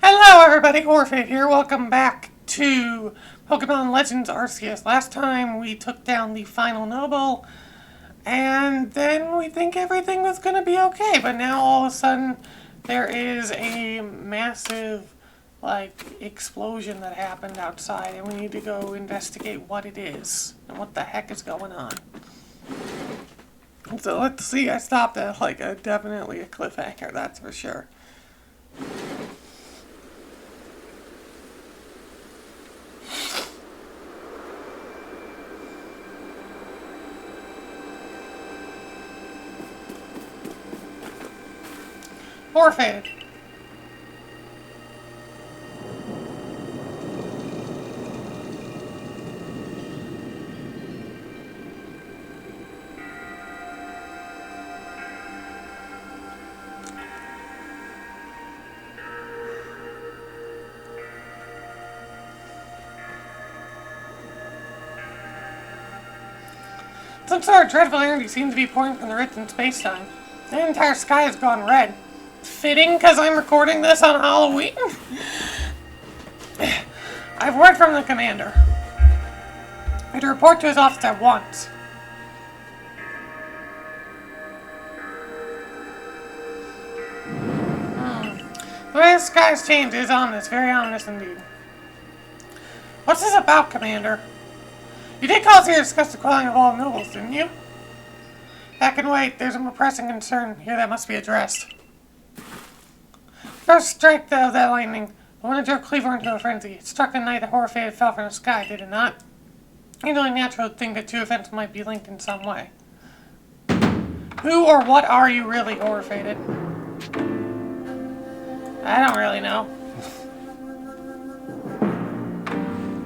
Hello everybody, Orphan here. Welcome back to Pokemon Legends Arceus. Last time we took down the final Noble, and then we think everything was going to be okay, but now all of a sudden there is a massive, explosion that happened outside, and we need to go investigate what it is, and what the heck is going on. So let's see, I stopped at definitely a cliffhanger, that's for sure. Forfeited. Some sort of dreadful energy seems to be pouring from the rift in space-time. The entire sky has gone red. Fitting, because I'm recording this on Halloween? I've word from the commander. I to report to his office at once. The way the sky's changed is ominous, very ominous indeed. What's this about, Commander? You did call us here to discuss the quelling of all nobles, didn't you? That can wait. There's a more pressing concern here that must be addressed. First strike, though, that lightning. The one that drove Cleaver into a frenzy. It struck the night that Horfaded fell from the sky, did it not? It's only natural to think that two events might be linked in some way. Who or what are you really, Horfaded? I don't really know.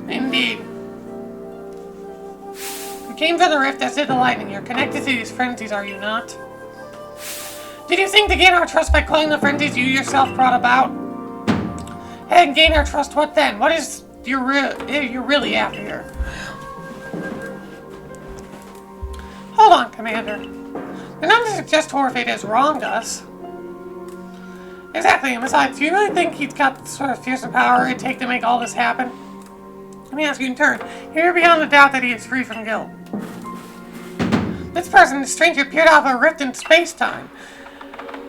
Indeed. You came from the rift as did the lightning. You're connected to these frenzies, are you not? Did you think to gain our trust by quelling the frenzies you yourself brought about? And gain our trust, what then? What is you're really after here? Hold on, Commander. You're not to suggest Horfade has wronged us. Exactly, and besides, do you really think he's got the sort of fearsome power it'd take to make all this happen? Let me ask you in turn. You're beyond the doubt that he is free from guilt. This person, this stranger, appeared out of a rift in space-time.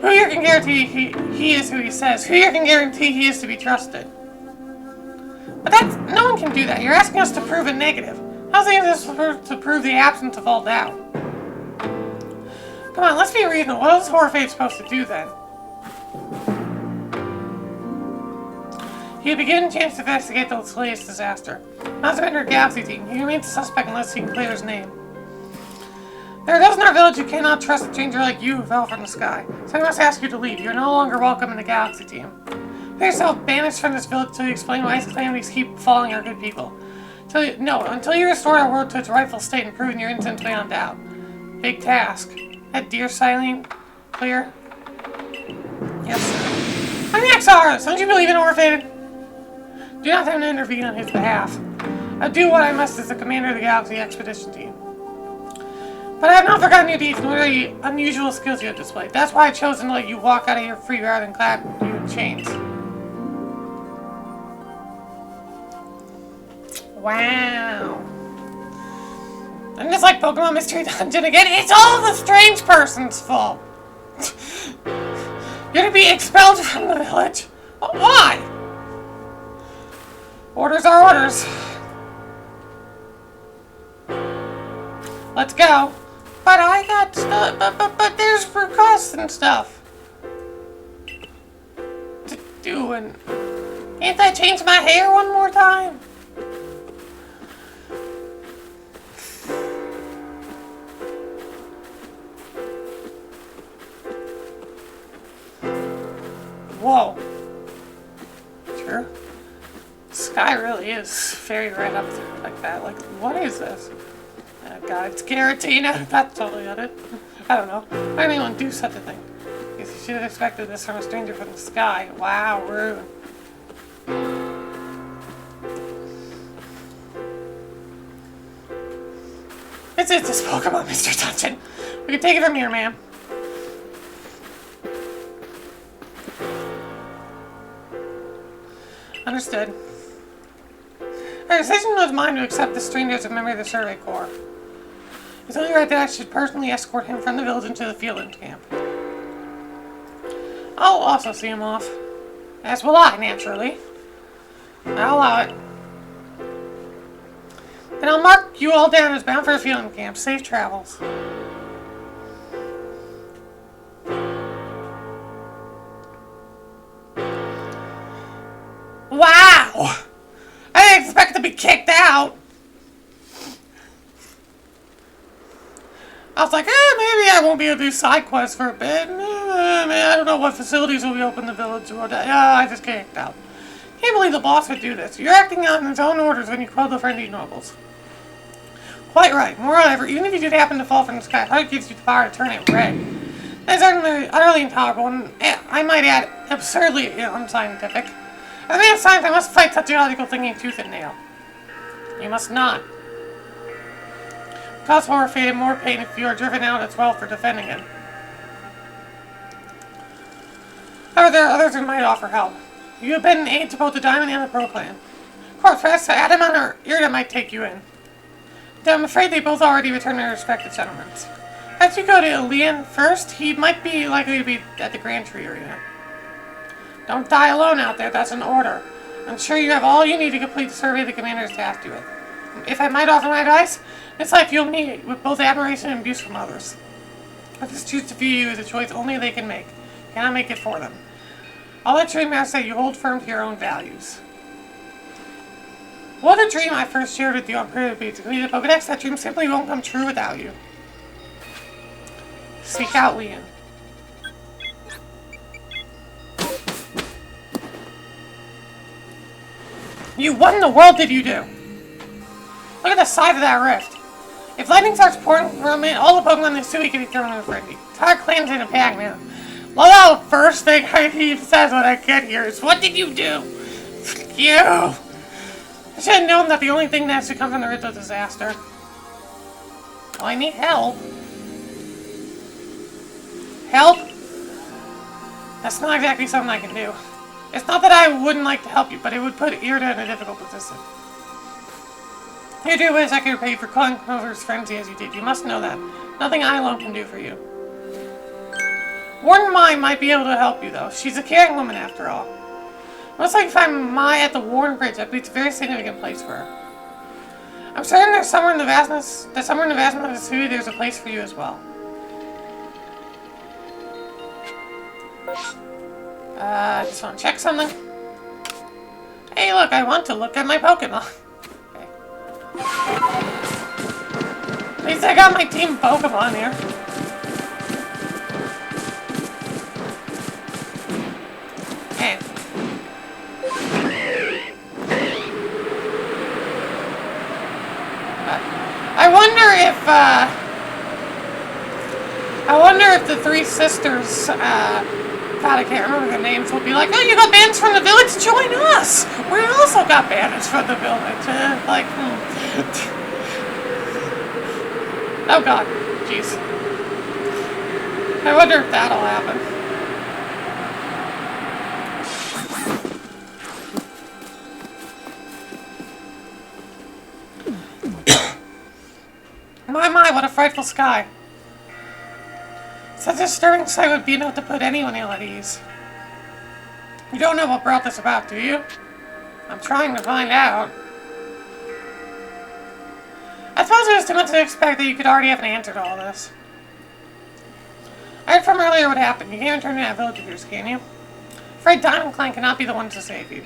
Who here can guarantee he is who he says? Who here can guarantee he is to be trusted? But no one can do that. You're asking us to prove a negative. How's this to prove the absence of all doubt? Come on, let's be reasonable. What is Horfade supposed to do then? He would begin a chance to investigate the latest disaster. Not to enter a galaxy team. He remains a suspect unless he can clear his name. There are those in our village who cannot trust a stranger like you who fell from the sky. So I must ask you to leave. You are no longer welcome in the galaxy team. Put yourself banished from this village till you explain why these calamities keep falling our good people. Until you restore our world to its rightful state and prove your innocence beyond doubt. Big task. That dear Silene, clear? Yes, sir. I'm the Arceus. Don't you believe in Orphated? Do not have to intervene on his behalf. I'll do what I must as the commander of the Galaxy Expedition Team. But I have not forgotten your deeds nor the unusual skills you have displayed. That's why I've chosen to let you walk out of here free rather than clap you in chains. Wow. And just like Pokemon Mystery Dungeon again, it's all the strange person's fault. You're to be expelled from the village. Why? Orders are orders. Let's go. But I got stuff. But there's requests and stuff to do, and can't I change my hair one more time? Whoa. Sure. The sky really is very red up there like that. Like, what is this? Oh god, it's Giratina. That's totally it. I don't know. Why would anyone do such a thing? Guess you should have expected this from a stranger from the sky. Wow, rude. This is this Pokemon Mr. Dungeon. We can take it from here, ma'am. Understood. Our decision was mine to accept the stranger as a member of the Survey Corps. It's only right that I should personally escort him from the village into the field camp. I'll also see him off. As will I, naturally. I'll allow it. Then I'll mark you all down as bound for the field camp. Safe travels. Wow! I didn't expect to be kicked out. I was like, maybe I won't be able to do side quests for a bit. I don't know what facilities will be open in the village. I just kicked out. Can't believe the boss would do this. You're acting on his own orders when you quell the friendly nobles. Quite right. Moreover, even if you did happen to fall from the sky, how it gives you the power to turn it red. That is utterly intolerable, and I might add, absurdly unscientific. As a man of science, I must fight such illogical thinking tooth and nail. You must not. Cause horror, fate, and more pain if you are driven out as well for defending it. However, there are others who might offer help. You have been an aid to both the Diamond and the Pearl clan. Of course, perhaps Adamant or Irida might take you in. Though I'm afraid they both already returned to their respective settlements. As you go to Leon first, he might be likely to be at the Grand Tree Arena. Don't die alone out there, that's an order. I'm sure you have all you need to complete the survey the commander has tasked you with. If I might offer my advice, it's like you'll meet with both admiration and abuse from others. I just choose to view you as a choice only they can make. Cannot make it for them. I'll let you master that you hold firm to your own values. What a dream I first shared with you on Privy to complete the Pokedex. That dream simply won't come true without you. Seek out Leon. What in the world did you do? Look at the size of that rift. If lightning starts pouring from it, all the Pokemon in the city can be thrown in a frenzy. Entire clans in a pack, man. Love how the first thing he says when I get here is, what did you do? Frick you. I should have known that the only thing that has to come from the rift was disaster. Well, I need help. Help? That's not exactly something I can do. It's not that I wouldn't like to help you, but it would put Irida in a difficult position. You do wish I could repay you for calling Clover's frenzy as you did. You must know that. Nothing I alone can do for you. Warden Mai might be able to help you, though. She's a caring woman, after all. Most likely find Mai at the Warden Bridge. I believe it's a very significant place for her. I'm certain there's somewhere in the vastness of the city there's a place for you as well. I just want to check something. Hey, look, I want to look at my Pokemon. Okay. At least I got my team Pokemon here. Okay. I wonder if the three sisters, God, I can't remember their names, will be like, oh, you got banned from the village? Join us! We also got banned from the village. Oh, God. Jeez. I wonder if that'll happen. My, what a frightful sky. Such a disturbing sight would be enough to put anyone ill at ease. You don't know what brought this about, do you? I'm trying to find out. I suppose it was too much to expect that you could already have an answer to all this. I heard from earlier what happened. You can't return to that village of yours, can you? Afraid Diamond Clan cannot be the ones to save you.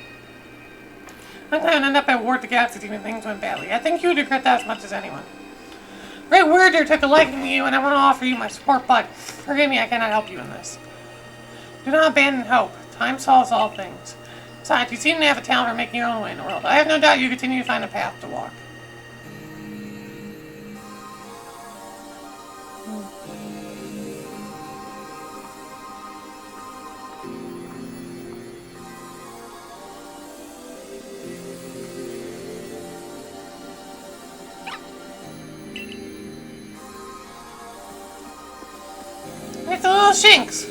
I'm going to end up at war with the Galaxy Team if things went badly. I think you would regret that as much as anyone. Great Weirder took a liking to you, and I want to offer you my support, but forgive me, I cannot help you in this. Do not abandon hope. Time solves all things. Besides, you seem to have a talent for making your own way in the world. I have no doubt you continue to find a path to walk. It's a little Shinx.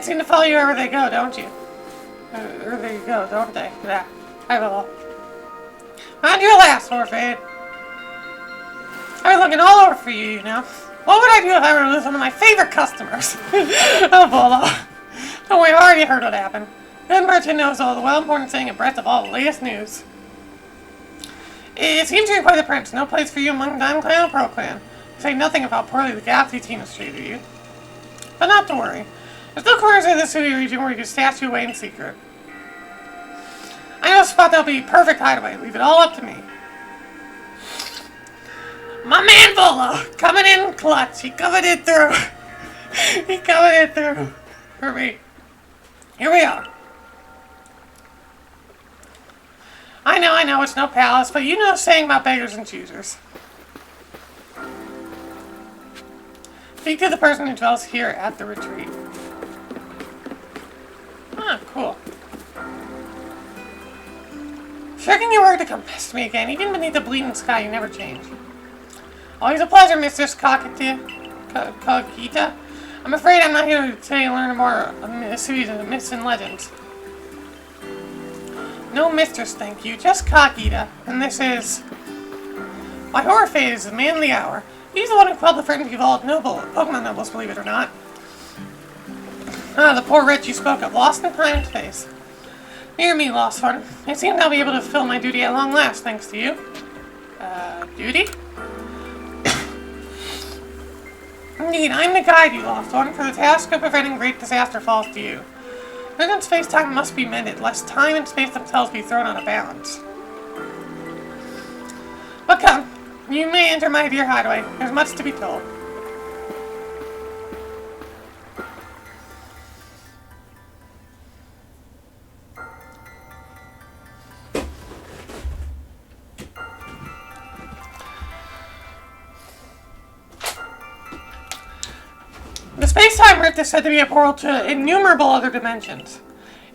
seem to follow you wherever they go, don't you? Wherever they go, don't they? Yeah, I will. On your last, Orphan. I've been looking all over for you, you know. What would I do if I were to lose one of my favorite customers? Oh, Bolo. Don't worry, I've already heard what happened. Good merchant knows all the well-important thing abreast of all the latest news. It seems you're quite the prince. No place for you among Dime Clan or Pro Clan. To say nothing of how poorly the Galaxy team has treated you. But not to worry. There's no corners in this city region where you can stash you away in secret. I know a spot that'll be perfect hideaway. Leave it all up to me. My man Volo, coming in clutch. He coming in through. He coming in through for me. Here we are. I know, it's no palace, but you know the saying about beggars and choosers. Speak to the person who dwells here at the retreat. Ah, cool. Sure can you work to come pest me again, even beneath the bleeding sky you never change. Always a pleasure, Mistress Cogita. I'm afraid I'm not here today to learn more of a series of myths and legends. No mistress, thank you, just Cogita. And this is... My horror fate is the man of the hour. He's the one who quelled the frenzy of all Pokemon nobles, believe it or not. Ah, the poor wretch you spoke of, lost in time and space. Hear me, lost one. It seems I'll be able to fulfill my duty at long last, thanks to you. Duty? Indeed, I'm the guide, you lost one, for the task of preventing great disaster falls to you. Then space-time must be mended, lest time and space themselves be thrown out of balance. But come, you may enter my dear hideaway. There's much to be told. The space-time rift is said to be a portal to innumerable other dimensions.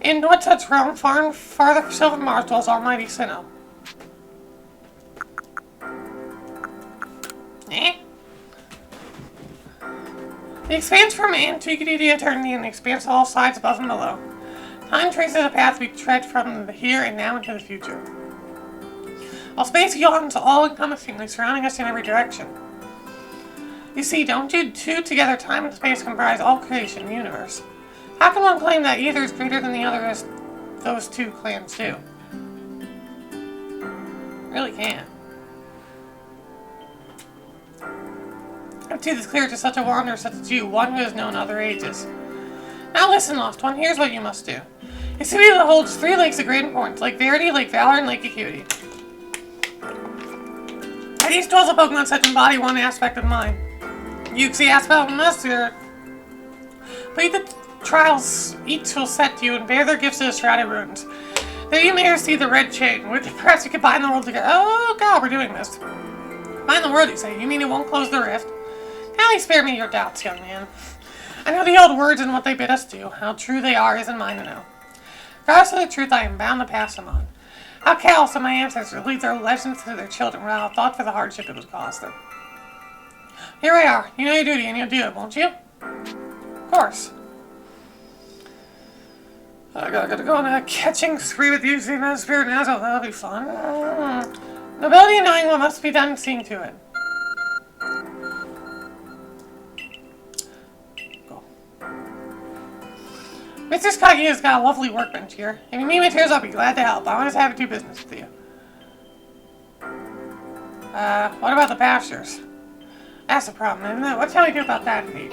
In what such realm, far and farther south of Mars dwells Almighty Sinnoh. Eh? The expanse from antiquity to eternity and the expanse on all sides above and below. Time traces a path we tread from the here and now into the future. While space yawns all-encompassingly, surrounding us in every direction. You see, don't you two together, time and space comprise all creation in the universe. How can one claim that either is greater than the other as those two clans do? Really can't. If truth is clear to such a wanderer such as you, one who has known other ages. Now listen, Lost One, here's what you must do. A city that holds 3 lakes of great importance, Lake Verity, Lake Valor, and Lake Acuity. At each dwells a Pokemon such embody one aspect of mine. Uxie Aspel and Mespirit. Plead the trials each will set to you and bear their gifts to the Shrouded Ruins. There you may receive the red chain, with perhaps you could bind the world together. Oh god, we're doing this. Bind the world, you say? You mean it won't close the rift? Kindly spare me your doubts, young man. I know the old words and what they bid us do. How true they are isn't mine to know. Regardless of the truth, I am bound to pass them on. How callous of my ancestors leave their legends to their children without a thought for the hardship it would cause them. Here we are. You know your duty and you'll do it, won't you? Of course. I gotta go on a catching spree with Uxie and Mespirit and Azelfs. That'll be fun. Nobility and knowing what must be done, seeing to it. Cool. Mr. Skaggy has got a lovely workbench here. If you need materials, I'll be glad to help. I want to have to do business with you. What about the pastures? That's the problem, isn't it? What shall we do about that, indeed?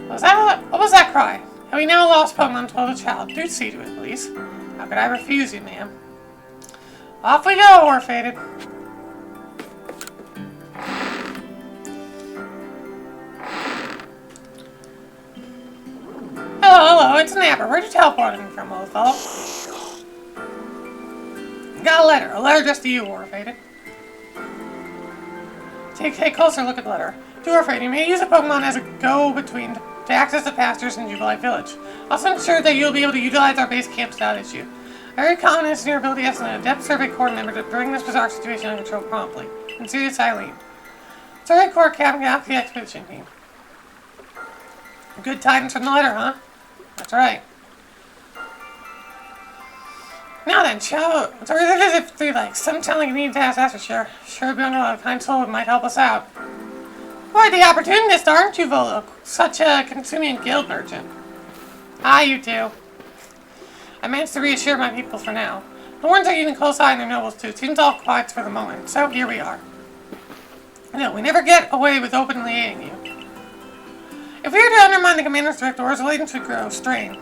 What was that cry? Have we now lost Pokemon to a child? Do see to it, please. How could I refuse you, ma'am? Off we go, Orphated. Hello, it's Napper. Where'd you teleport me from, old fellow? Got a letter addressed to you, Orphated. Take a closer look at the letter. To Orphated, you may use a Pokemon as a go-between to access the pastures in Jubilee Village. Also ensure that you'll be able to utilize our base camps without issue. Very confident in your ability as an adept Survey Corps member to bring this bizarre situation under control promptly. Sincerely, Eileen. Survey Corps Captain Galaxy Expedition Team. Good tidings from the letter, huh? That's right. Now then, so we're visit through like some telling you need to ask, that's for sure. Sure, beyond a kind soul who might help us out. Quite the opportunist, aren't you, Volok? Such a consuming guild merchant. Ah, you too. I managed to reassure my people for now. The ones are keeping close eye on their nobles too. Seems all quiet for the moment, so here we are. No, we never get away with openly aiding you. If we were to undermine the commander's direct orders, relations would grow strain.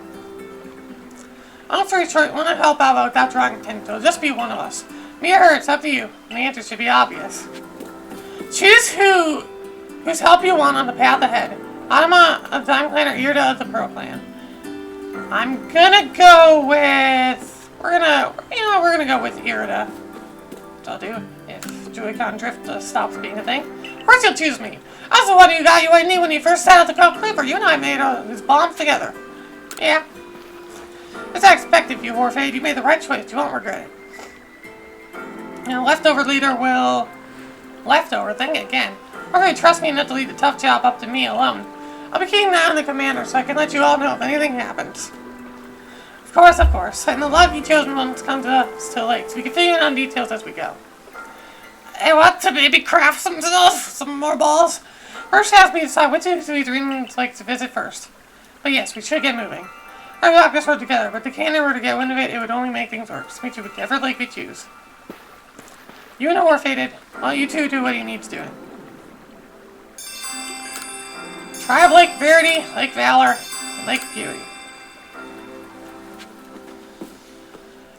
Long story short, we want to help out without drawing attention. It'll just be one of us. Me or her, it's up to you. And the answer should be obvious. Choose whose help you want on the path ahead. Anima of the Time Clan or Irida of the Pearl Clan. I'm gonna go with... We're gonna go with Irida. I'll do if Joy-Con Drift stops being a thing. Of course you'll choose me. I was the one who got you what you need when you first set out to Cold Clipper. You and I made these bombs together. Yeah. As I expected, you Warfade. You made the right choice. You won't regret it. Now, leftover leader will... Leftover? Think again. Or really trust me enough to leave the tough job up to me alone. I'll be keeping an eye on the commander so I can let you all know if anything happens. Of course. And the lucky chosen ones come to us too late, so we can figure out details as we go. Hey, what? To maybe craft some more balls? First, ask me to decide which of these dreams like to visit first. But yes, we should get moving. I walk this road together, but if the cannon were to get wind of it, it would only make things worse. Meet you whichever lake we choose. You and Warfaded, well, you two do what he needs doing. Try of Lake Verity, Lake Valor, and Lake Beauty.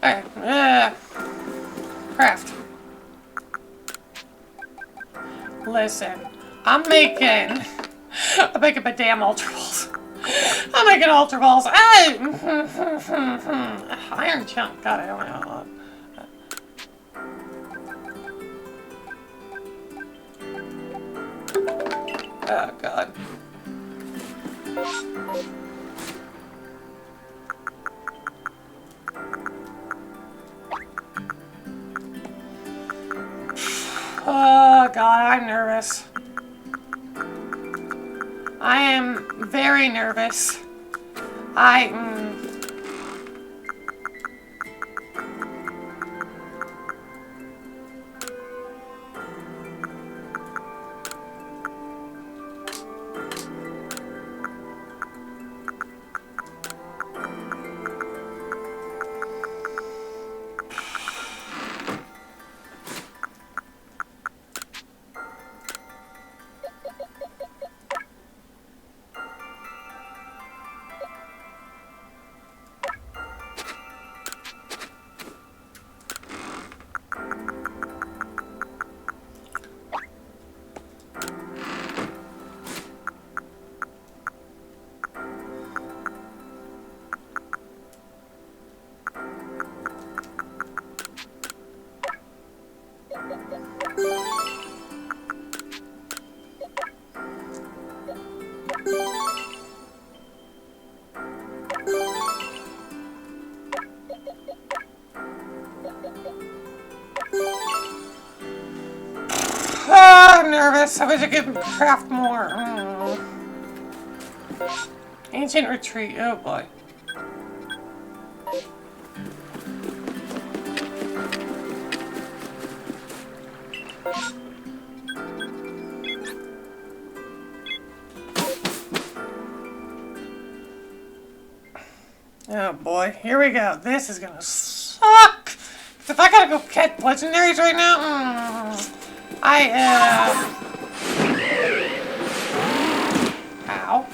Alright, craft. Listen, I'm making my damn Ultra Balls. I'm making Ultra Balls. Iron Chunk. God, I don't know. Oh, God. Oh, God, I'm nervous. I am very nervous. I'm nervous. I wish I could craft more. Ancient Retreat. Oh boy. Oh boy. Here we go. This is gonna suck. If I gotta go catch legendaries right now, Ow.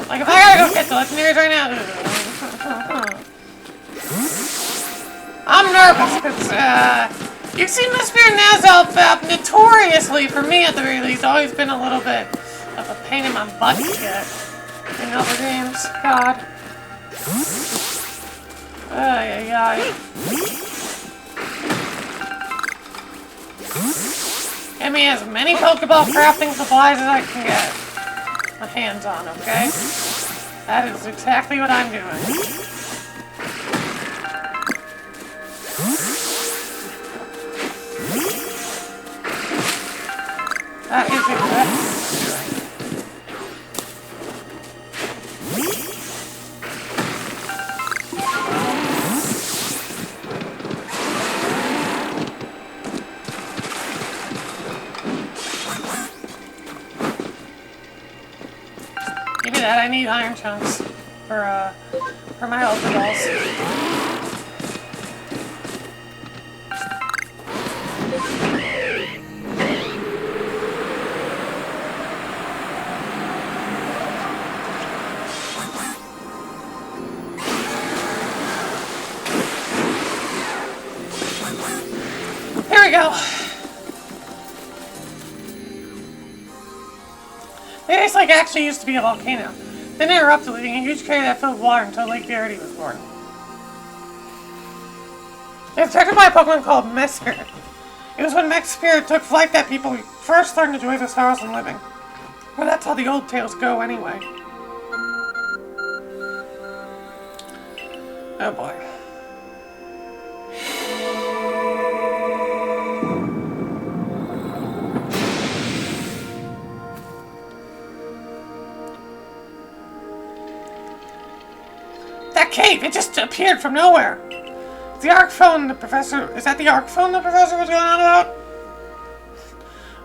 Like, if I gotta go get the legendaries right now... I'm nervous, because, you've seen Mespirit and Azelfs notoriously, for me at the very least, always been a little bit of a pain in my butt to get in other games. God. Ay. Get me as many Pokeball crafting supplies as I can get my hands on, okay? That is exactly what I'm doing. That is it. Give me that. I need iron chunks for my ultra balls. Here we go. This lake actually used to be a volcano. Then it erupted, leaving a huge crater that filled with water until Lake Verity was born. It was protected by a Pokemon called Mespirit. It was when Mespirit took flight that people first learned to enjoy the sorrows in living. Well, that's how the old tales go anyway. Oh boy. That cave, it just appeared from nowhere. The arc phone the professor... Is that the arc phone the professor was going on about?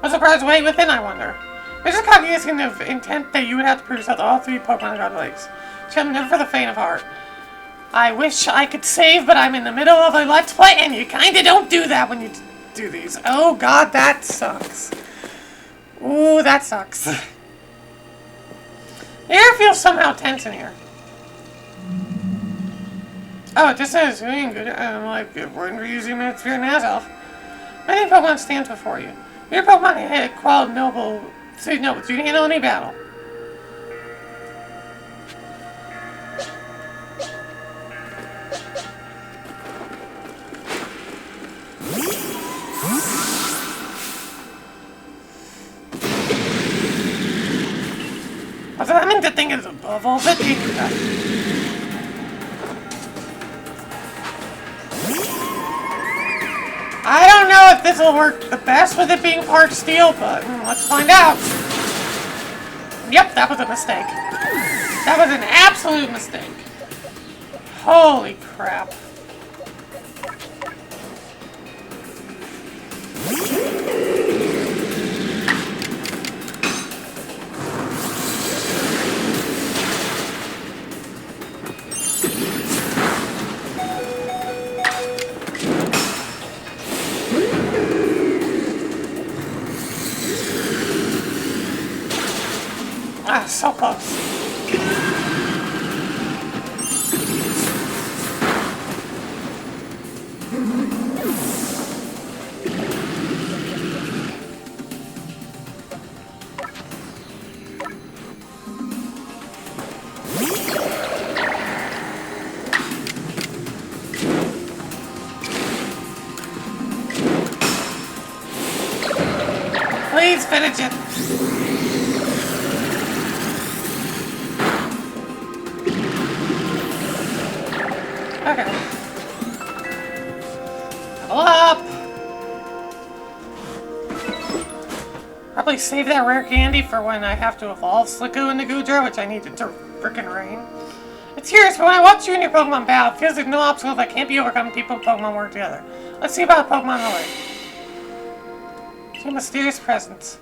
I'm surprised way within, I wonder. There's a cognizant of intent that you would have to produce out all 3 Pokemon God Lakes. Chum, never for the faint of heart. I wish I could save, but I'm in the middle of a Let's Play, and you kinda don't do that when you do these. Oh god, that sucks. Ooh, that sucks. The air feels somehow tense in here. Oh, it just says, good. Like, we're using Mespirit and Azelf. Many Pokemon stands before you. Your Pokemon hit qual noble. So no, do you handle any battle? I mean, the thing is above all the I don't know if this will work the best with it being part steel, but let's find out. Yep, that was a mistake. That was an absolute mistake. Holy crap. Ah, so close. Please finish it. Okay. Level up! Probably save that rare candy for when I have to evolve Slicko into Goodra, which I need to frickin' rain. It's curious, but when I watch you and your Pokemon battle, it feels like no obstacle that can't be overcome. People and Pokemon work together. Let's see about Pokemon in the lake. See a mysterious presence.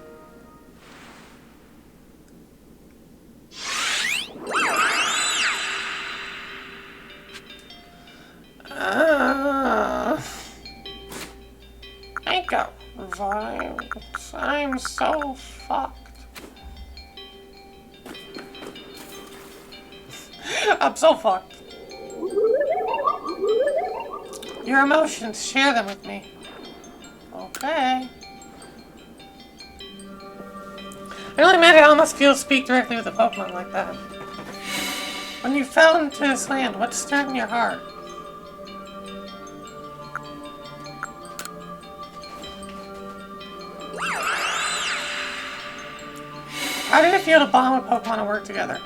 I got revived. I'm so fucked. I'm so fucked. Your emotions, share them with me. Okay. I really imagine how it must feel to speak directly with a Pokemon like that. When you fell into this land, what stirred in your heart? How did it feel to bond with Pokemon and work together?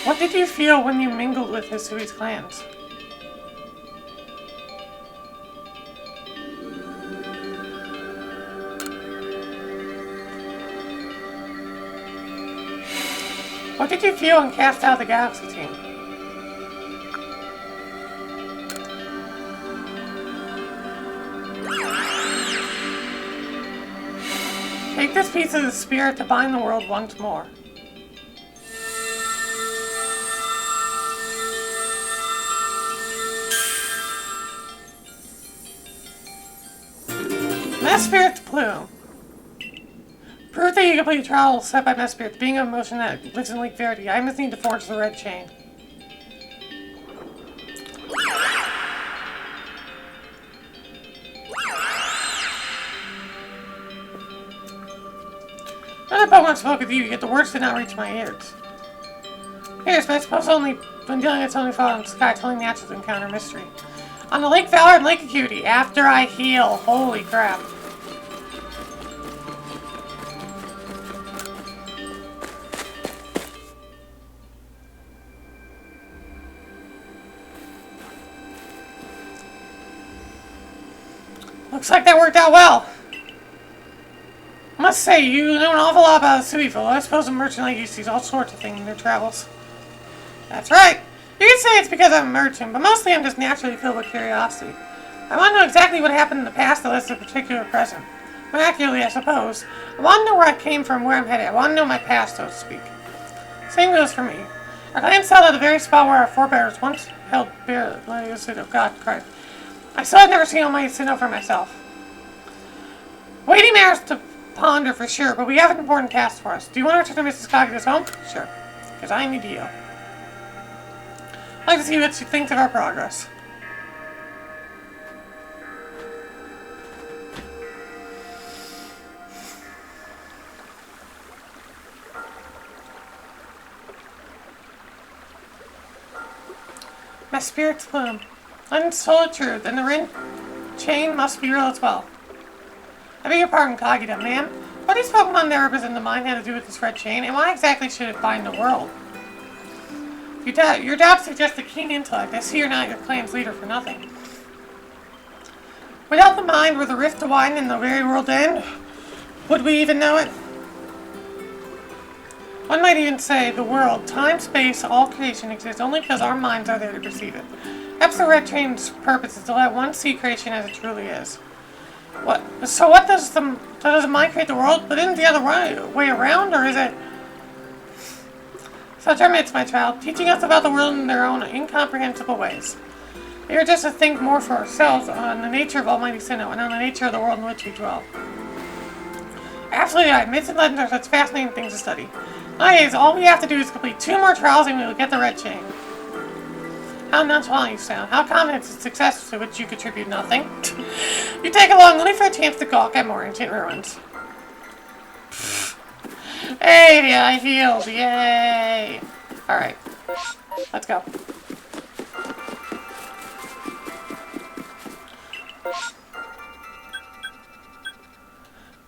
What did you feel when you mingled with Hisui's clans? What did you feel when cast out of the Galaxy team? Take this piece of the spirit to bind the world once more. Mespirit's plume. Proof that you complete a trial set by Mespirit, the being of motion that lives in Lake Verity. I must need to forge the red chain. Another Pokemon spoke with you, yet the words did not reach my ears. Yes, but I suppose only when dealing with only fall in the sky, it's only natural to encounter mystery. On the Lake Valor and Lake Acuity, after I heal. Holy crap. Looks like that worked out well. I must say, you know an awful lot about Suiville. I suppose a merchant like you sees all sorts of things in their travels. That's right. You could say it's because I'm a merchant, but mostly I'm just naturally filled with curiosity. I want to know exactly what happened in the past that led to the particular present. More accurately, I suppose. I want to know where I came from, where I'm headed. I want to know my past, so to speak. Same goes for me. Our clan settled at the very spot where our forebears once held bear. Oh God Christ. I still have never seen Almighty Sinnoh for myself. Weighty matters to ponder for sure, but we have an important task for us. Do you want to return to Mrs. Cognitus home? Sure. Because I need you. I'd like to see what she thinks of our progress. Mespirit's plume. Untold truth, and the ring chain must be real as well. I beg your pardon, Kagita, ma'am. What these Pokemon that represent the mind have to do with this red chain, and why exactly should it bind the world? Your doubts suggest a keen intellect. I see you're not your clan's leader for nothing. Without the mind, were the rift to widen and the very world to end? Would we even know it? One might even say the world, time, space, all creation exists only because our minds are there to perceive it. Perhaps the red chain's purpose is to let one see creation as it truly is. So what does the mind create the world, but isn't the other way around, or is it? Such are myths, my child, teaching us about the world in their own incomprehensible ways. We are just to think more for ourselves on the nature of Almighty Sinnoh and on the nature of the world in which we dwell. Absolutely right. Myths and legends are such fascinating things to study. Nowadays, all we have to do is complete 2 more trials and we will get the red chain. How nonchalant you sound. How confident in success to which you contribute nothing. You take along only for a chance to gawk at more ancient ruins. Hey, I healed. Yay. Alright. Let's go.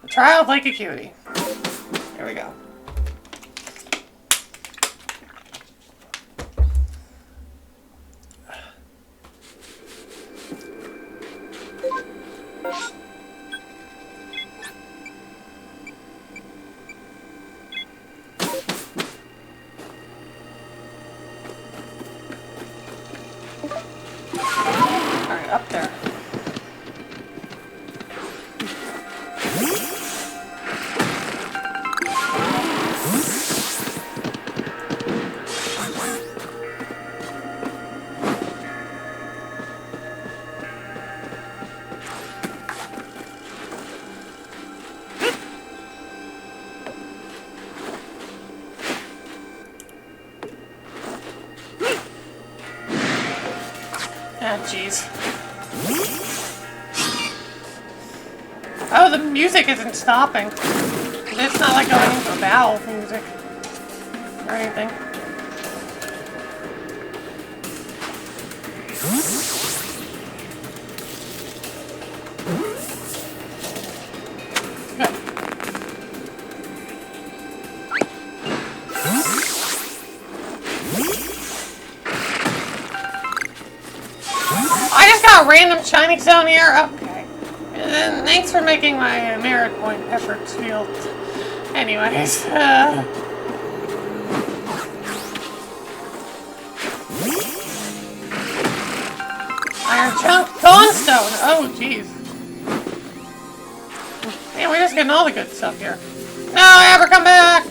The Trial of Lake Acuity. Here we go. Alright, up there. Ah, jeez. Oh, the music isn't stopping. It's not like going into a battle music or anything. Good. I just got a random shiny zone here. Okay. And thanks for making my merit point efforts feel. Anyways, Iron chunk, Dawnstone! Oh, jeez. Man, we're just getting all the good stuff here. No, ever come back!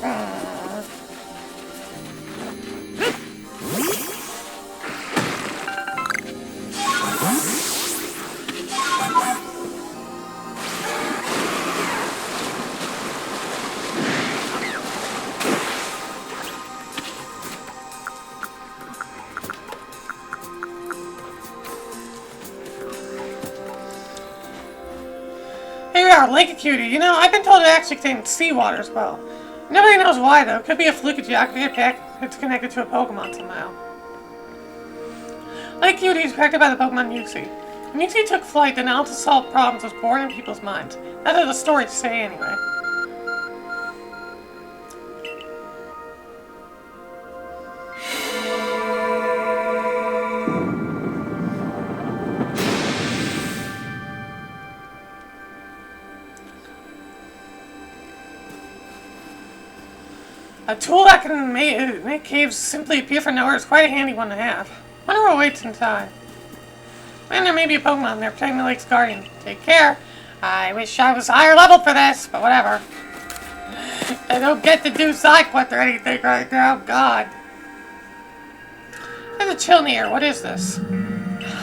Here we are, Lake of Cutie. You know, I've been told it actually contains seawater as well. Nobody knows why, though. Could be a fluke if you activate a pack. It's connected to a Pokemon somehow. Lake Cutie is protected by the Pokemon Uxie. When Uxie took flight, the knowledge to solve problems was born in people's minds. That's what the stories say, anyway. A tool that can make caves simply appear from nowhere is quite a handy one to have. Wonder what waits inside. And there may be a Pokemon there protecting the lake's guardian. Take care. I wish I was higher level for this, but whatever. I don't get to do side quest or anything right now. God. There's a chill in the air. What is this?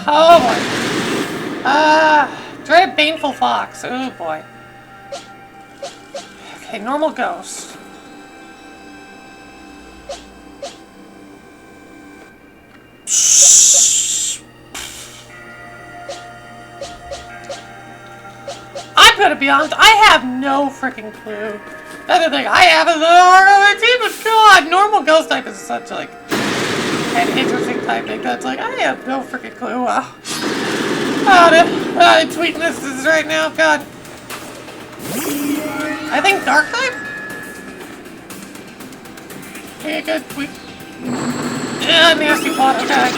Oh boy. Dreaded baneful fox. Oh boy. Okay, normal ghost. I'm gonna be honest, I have no freaking clue. That's the thing, I have a team, but god, normal ghost type is such like an interesting typing that's like, I have no freaking clue. How to tweet this right now, god. I think dark type? Okay, good tweet. Yeah, nasty pot, okay.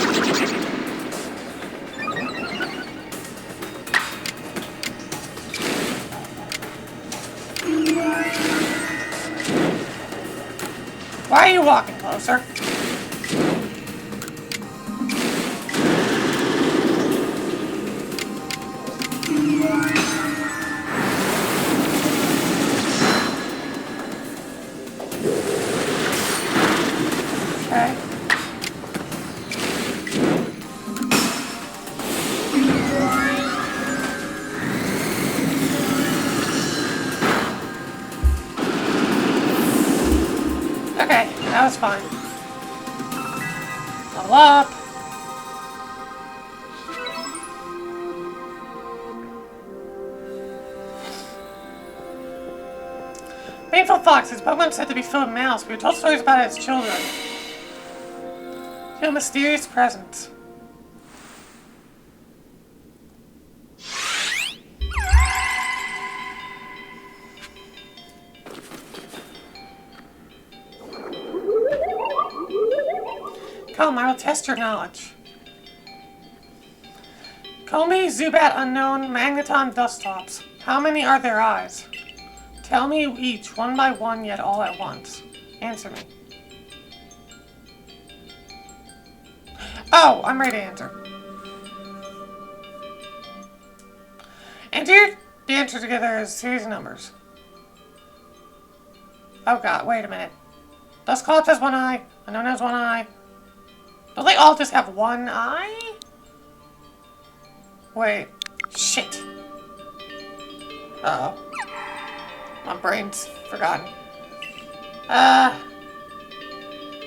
Why are you walking closer? Okay. That was fine. Level up. Baneful Fox. His Pokemon said to be filled with malice. We were told stories about it as children. Feel mysterious presence. Come, I will test your knowledge. Comey, Zubat, Unknown, Magneton, Dusclops. How many are their eyes? Tell me each, one by one, yet all at once. Answer me. Oh, I'm ready to answer. Enter the answer together as a series of numbers. Oh god, wait a minute. Dusclops has one eye, Unknown has one eye. Don't they all just have one eye? Wait. Shit. Uh-oh. My brain's forgotten.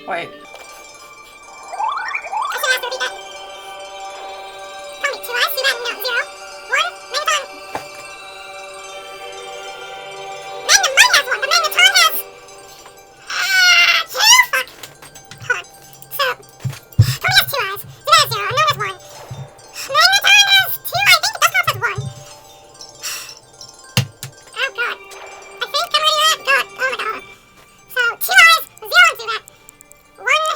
Wait. One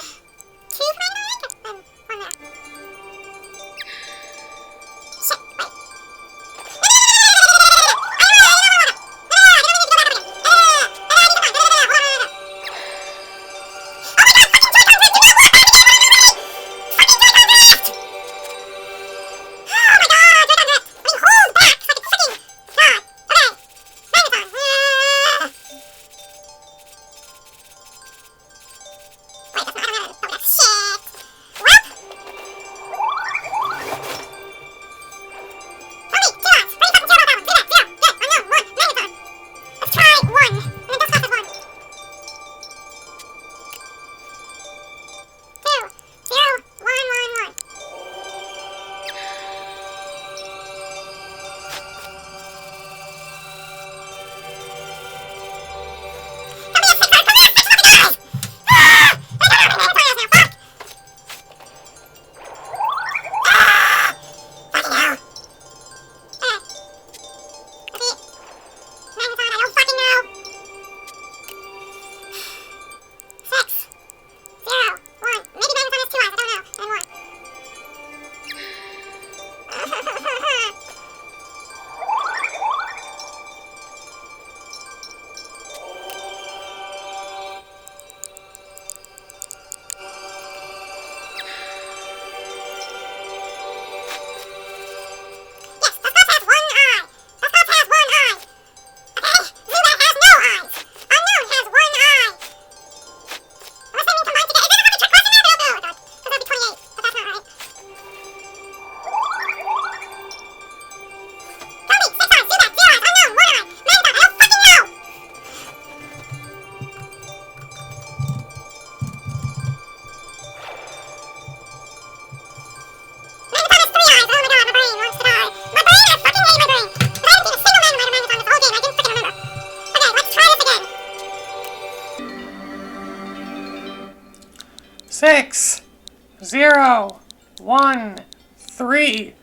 3,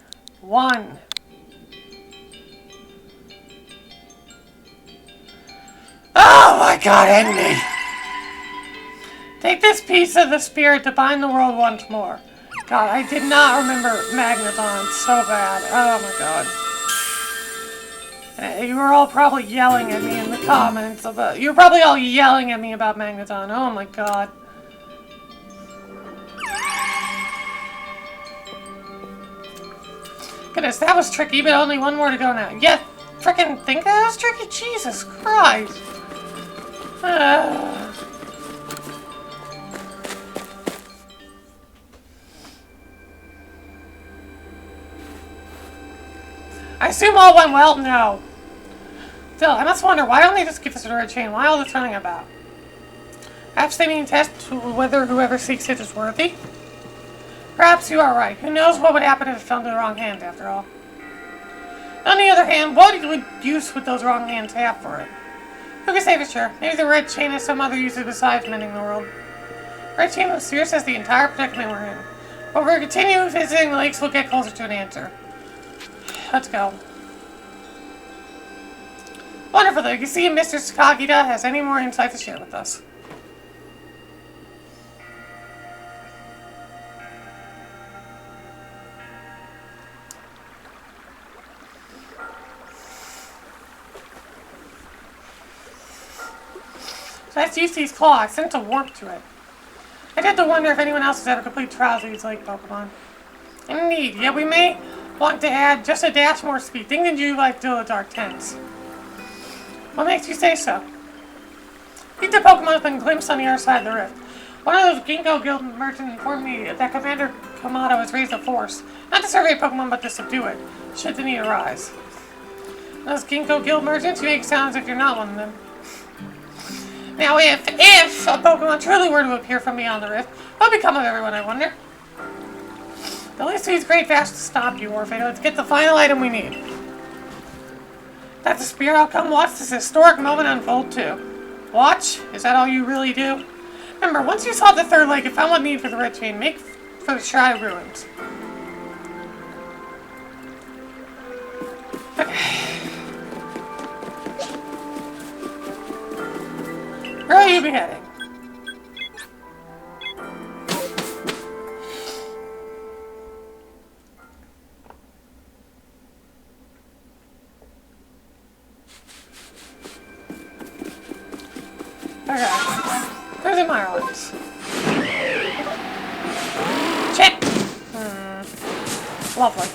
1. Oh my god, end me! Take this piece of the spirit to bind the world once more. God, I did not remember Magneton so bad. Oh my god. You were all probably yelling at me in the comments about... You were probably all yelling at me about Magneton. Oh my god. Goodness, that was tricky, but only one more to go now. Yeah, frickin' think that was tricky? Jesus Christ. I assume all went well? No. Still, I must wonder, why don't they just give us a red chain? Why all this running about? Perhaps they mean test whether whoever seeks it is worthy? Perhaps you are right. Who knows what would happen if it fell into the wrong hands, after all. On the other hand, what use would those wrong hands have for it? Who can say for sure? Maybe the red chain has some other uses besides mending the world. Red chain was serious as the entire predicament we're in. But we're continuing visiting the lakes, we'll get closer to an answer. Let's go. Wonderful though. You see if Mr. Sakagita has any more insight to share with us. So let's use these claws. I sense a warmth to it. I tend to wonder if anyone else has ever completed trials of these lake Pokemon. Indeed, yet we may want to add just a dash more speed. Think that you like Dill Dark Tents. What makes you say so? These the Pokemon have been glimpsed on the other side of the rift. One of those Ginkgo Guild merchants informed me that Commander Kamado has raised a force, not to survey Pokemon but to subdue it, should the need arise. Those Ginkgo Guild merchants, you make it sound as if you're not one of them. Now if a Pokemon truly were to appear from beyond the rift, what would become of everyone, I wonder? The least of these great fast to stop you, Orphan. Let's get the final item we need. That's the spear outcome. Watch this historic moment unfold too. Watch? Is that all you really do? Remember, once you saw the third lake and found what need for the red chain, make for the Shrine Ruins. Okay. Where will you be heading? Okay. There's the Mirelines. Check! Lovely.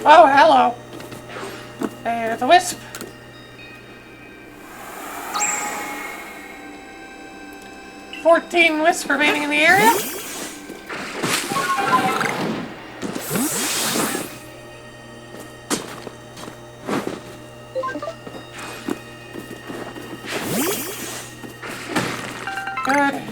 Oh, hello. There's a wisp. $14 wisps remaining in the area. Good.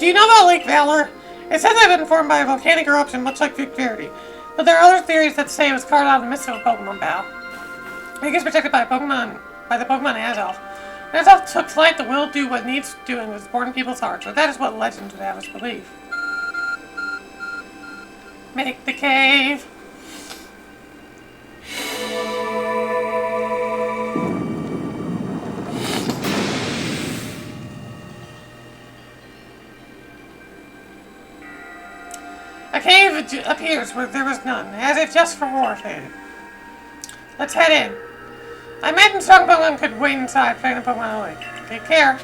Do you know about Lake Valor? It says it's been formed by a volcanic eruption, much like Vic Verity. But there are other theories that say it was carved out in the midst of a Pokemon battle. It gets protected by the Pokemon Azelf. When Azelf took flight, the will do what needs doing was born in people's hearts, or that is what legends would have us believe. Make the cave. A cave appears where there was none, as if just for warfare. Let's head in. I imagine strong Pokemon could wait inside, fighting a Pokemon away. Take care.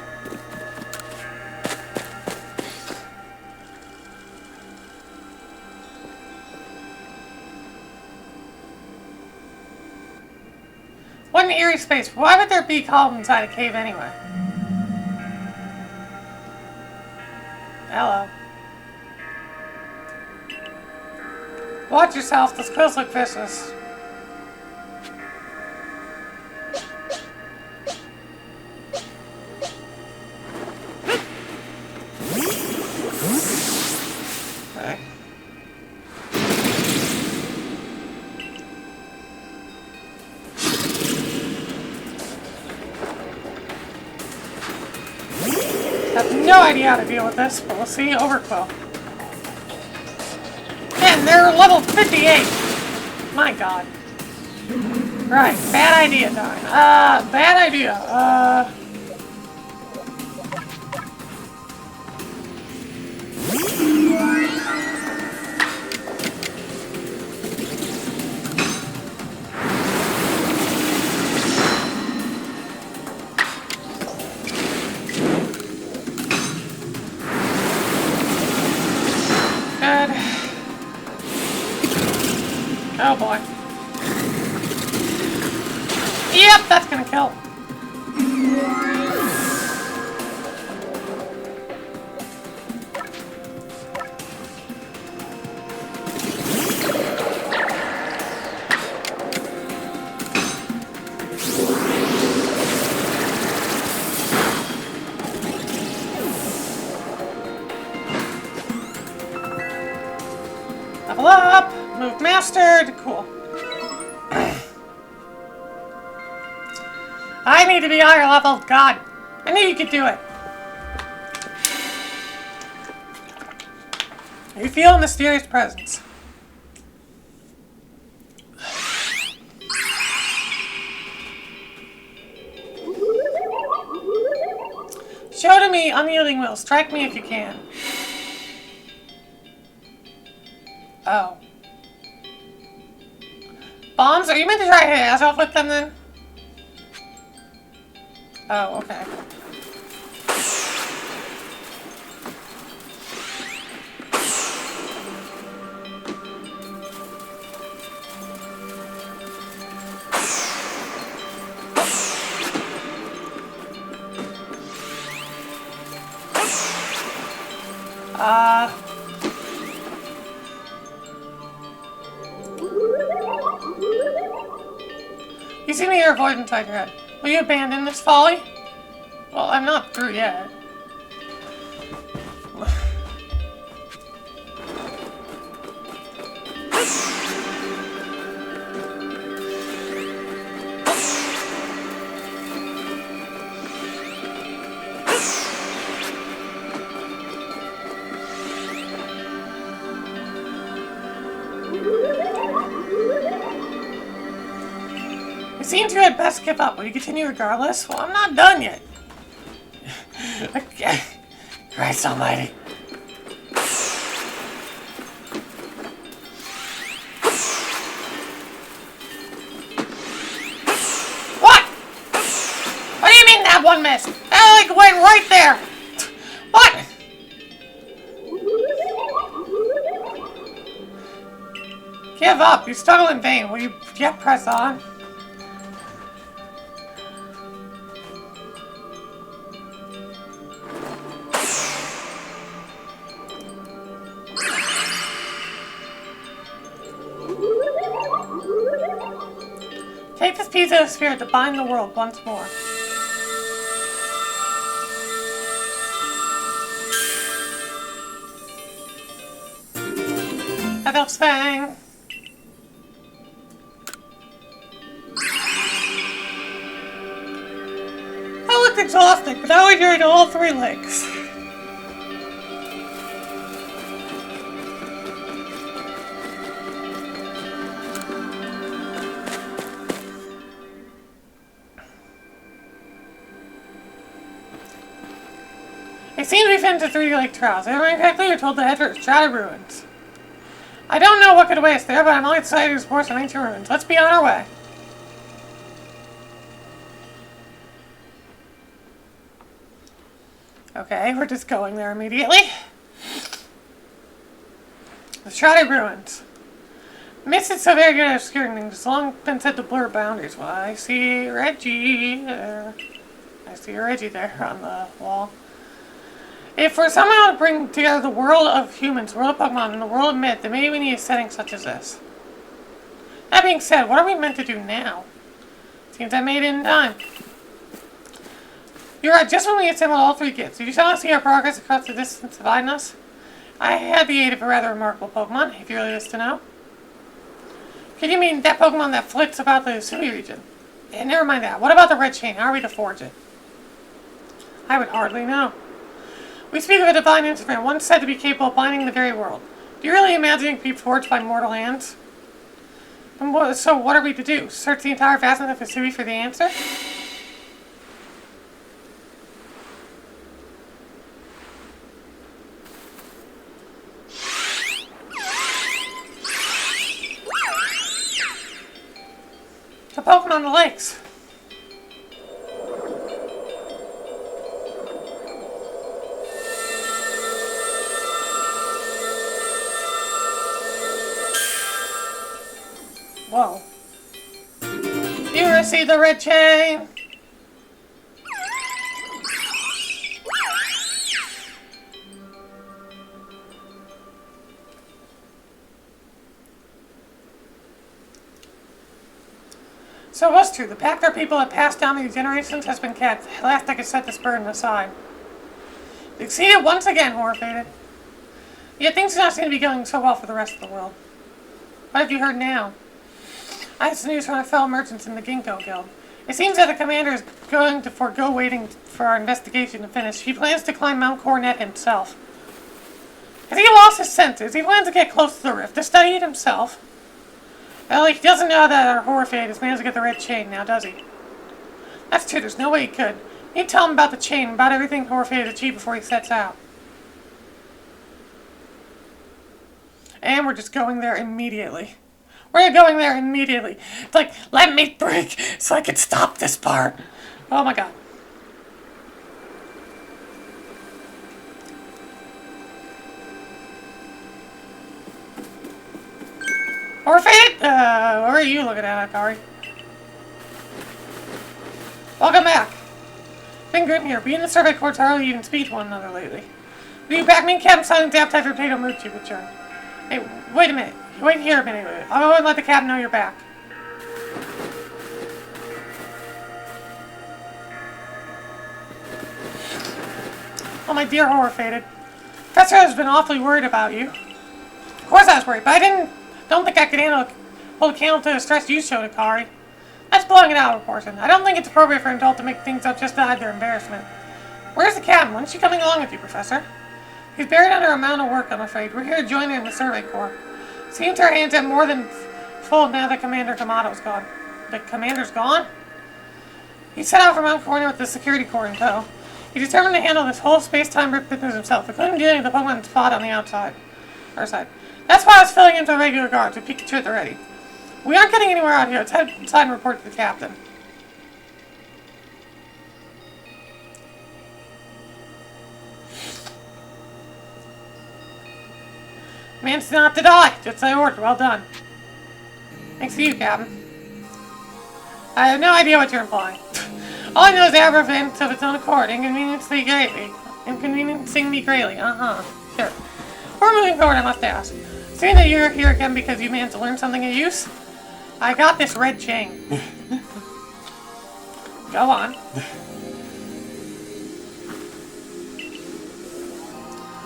What an eerie space. Why would there be called inside a cave anyway? Hello. Watch yourself, those quills look vicious. Okay. I have no idea how to deal with this, but we'll see. Overquill. And they're level 58! My god. Right, bad idea, Don. Bad idea. Good. Oh boy. Yep, that's gonna kill. Level up! Move mastered! Cool. I need to be higher level. God, I knew you could do it. You feel a mysterious presence. Show to me, unyielding will. Strike me if you can. Oh. Bombs? Are you meant to try to hit Azelf with them then? Oh, okay. You seem to hear a voice inside your head. Will you abandon this folly? Well, I'm not through yet. It seems you had best give up. Will you continue regardless? Well, I'm not done yet. Okay. Christ almighty. What? What do you mean that one missed? That like went right there. What? Give up. You struggle in vain. Will you yet press on? Take this piece of the spirit to bind the world once more. Azelfs thing. That looked exhausting, but now we're doing all 3 legs. It seems we fit into 3 lake trials. If I remember correctly, we're told to head for Strata Ruins. I don't know what could await us there, but I'm only excited to explore some ancient ruins. Let's be on our way. Okay, we're just going there immediately. The Strata Ruins. Mist is so very good at obscuring things. It's long been said to blur boundaries. Well, I see Reggie there. I see Reggie there on the wall. If we're somehow to bring together the world of humans, the world of Pokemon, and the world of myth, then maybe we need a setting such as this. That being said, what are we meant to do now? Seems I made it in time. You're right, just when we assembled all 3 kits. Did you somehow see our progress across the distance dividing us? I had the aid of a rather remarkable Pokemon, if you really wish to know. Can you mean that Pokemon that flits about the Uxie region? And never mind that. What about the red chain? How are we to forge it? I would hardly know. We speak of a divine instrument, one said to be capable of binding the very world. Do you really imagine it can be forged by mortal hands? So what are we to do? Search the entire vastness of Uxie for the answer? The Pokemon on the lakes. Whoa. You received the red chain! So it was true. The pact our people have passed down through generations has been kept. At last I could set this burden aside. Succeeded once again, horror-fated. Yet things do not seem to be going so well for the rest of the world. What have you heard now? I had some news from our fellow merchants in the Ginkgo Guild. It seems that the commander is going to forego waiting for our investigation to finish. He plans to climb Mount Coronet himself. Has he lost his senses? He plans to get close to the rift, to study it himself. Well, he doesn't know that our horror-fated has managed to get the red chain now, does he? That's true, there's no way he could. You need to tell him about the chain, about everything horror-fated achieved before he sets out. And we're just going there immediately. We're going there immediately. It's like, let me break so I can stop this part. Oh my god. Horror-fated? What are you looking at, Akari? Welcome back. Been grim here. Being in the survey courts hardly even speak to one another lately. Will you back me and Captain Silent's appetite for potato mochi return? Hey, wait a minute. Wait here a minute. I'll go and let the captain know you're back. Oh, my dear horror-fated. Professor has been awfully worried about you. Of course I was worried, but don't think I could hold a candle to the stress you showed, Akari. That's blowing it out of proportion. I don't think it's appropriate for an adult to make things up just to hide their embarrassment. Where's the captain? When's she coming along with you, Professor? He's buried under a mound of work, I'm afraid. We're here to join him in the Survey Corps. Seems our hands are more than full now that Commander Kamado's gone. The Commander's gone? He set out from Mount Coronet with the Security Corps in tow. He's determined to handle this whole space-time business himself, including dealing with the Pokemon spot on the outside. Our side. That's why I was filling into the regular guards with Pikachu at the ready. We aren't getting anywhere out here. Let's head inside and report to the captain. Man's not to die. Just say order. Well done. Thanks to you, Captain. I have no idea what you're implying. All I know is Abra events of its own accord, inconveniencing me greatly. Sure. Before moving forward, I must ask. Seeing that you're here again because you managed to learn something of use, I got this red chain. Go on.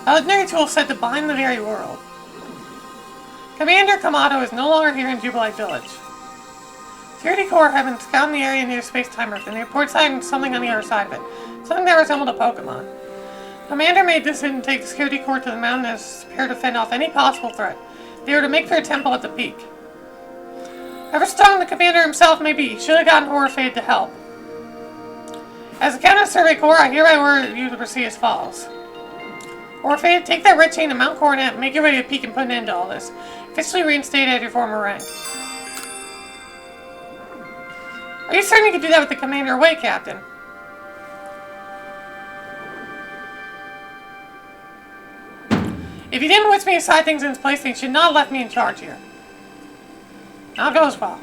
A legendary tool said to bind the very world. Commander Kamado is no longer here in Jubilite Village. Security Corps have been scouting the area near Space-Time Rift, and they report sighting something on the other side of it. Something that resembled a Pokémon. Commander made the decision to take the Security Corps to the mountain as prepare to fend off any possible threat. They were to make their temple at the peak. However strong the Commander himself may be, he should have gotten Orphaid to help. As a Captain of Survey Corps, I hereby order you to proceed as follows. Orphaid, take that red chain to Mount Coronet and make your way to the peak and put an end to all this. Officially reinstated at your former rank. Are you certain you can do that with the Commander away, Captain? If you didn't wish me to side things in its place, then you should not have left me in charge here. Now it goes well.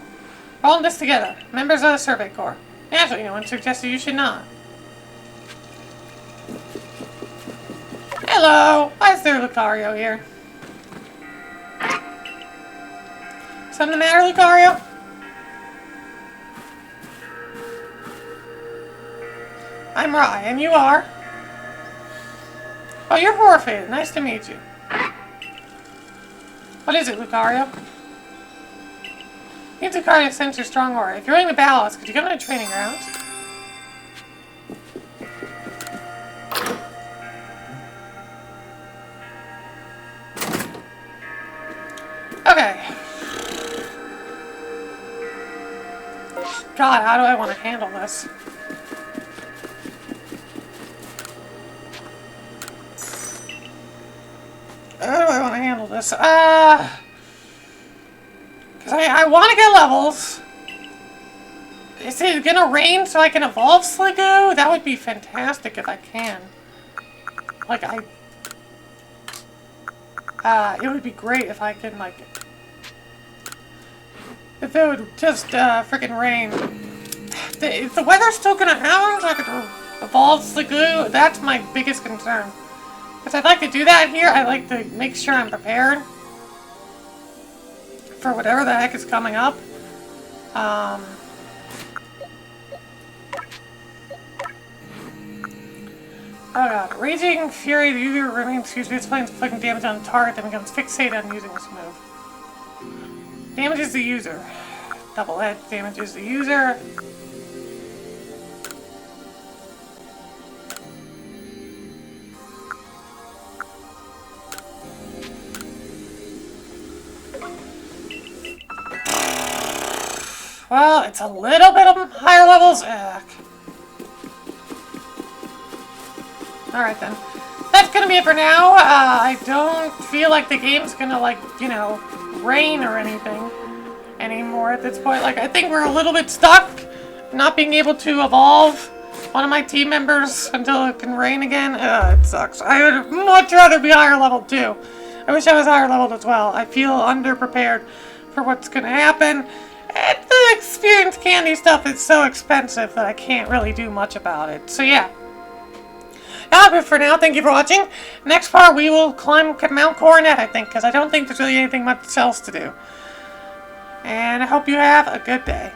We're all in this together, members of the Survey Corps. Naturally, no one suggested you should not. Hello! Why is there Lucario here? Something the matter, Lucario? I'm Rai, and you are? Oh, you're Orphaid. Nice to meet you. What is it, Lucario? You need Lucario to sense your strong aura. If you're willing to battle us, could you come to the training grounds? Okay. God, how do I want to handle this? How do I want to handle this? Because I want to get levels. Is it gonna rain so I can evolve Sliggoo? That would be fantastic if I can. Like, it would be great if I can, like... If it would just, frickin' rain. If the weather's still gonna happen so I can evolve Sliggoo, that's my biggest concern. Because I'd like to do that here, I like to make sure I'm prepared for whatever the heck is coming up. Oh god. Raging Fury, the user remains inflicting damage on the target and becomes fixated on using this move. Damages the user. Double edge damages the user. Well, it's a little bit of higher levels. Ugh. Alright then. That's gonna be it for now. I don't feel like the game's gonna, like, you know, rain or anything anymore at this point. Like, I think we're a little bit stuck not being able to evolve one of my team members until it can rain again. It sucks. I would much rather be higher level too. I wish I was higher leveled as well. I feel underprepared for what's gonna happen. And the experience candy stuff is so expensive that I can't really do much about it. So yeah. That'll be it for now. Thank you for watching. Next part we will climb Mount Coronet, I think, because I don't think there's really anything much else to do. And I hope you have a good day.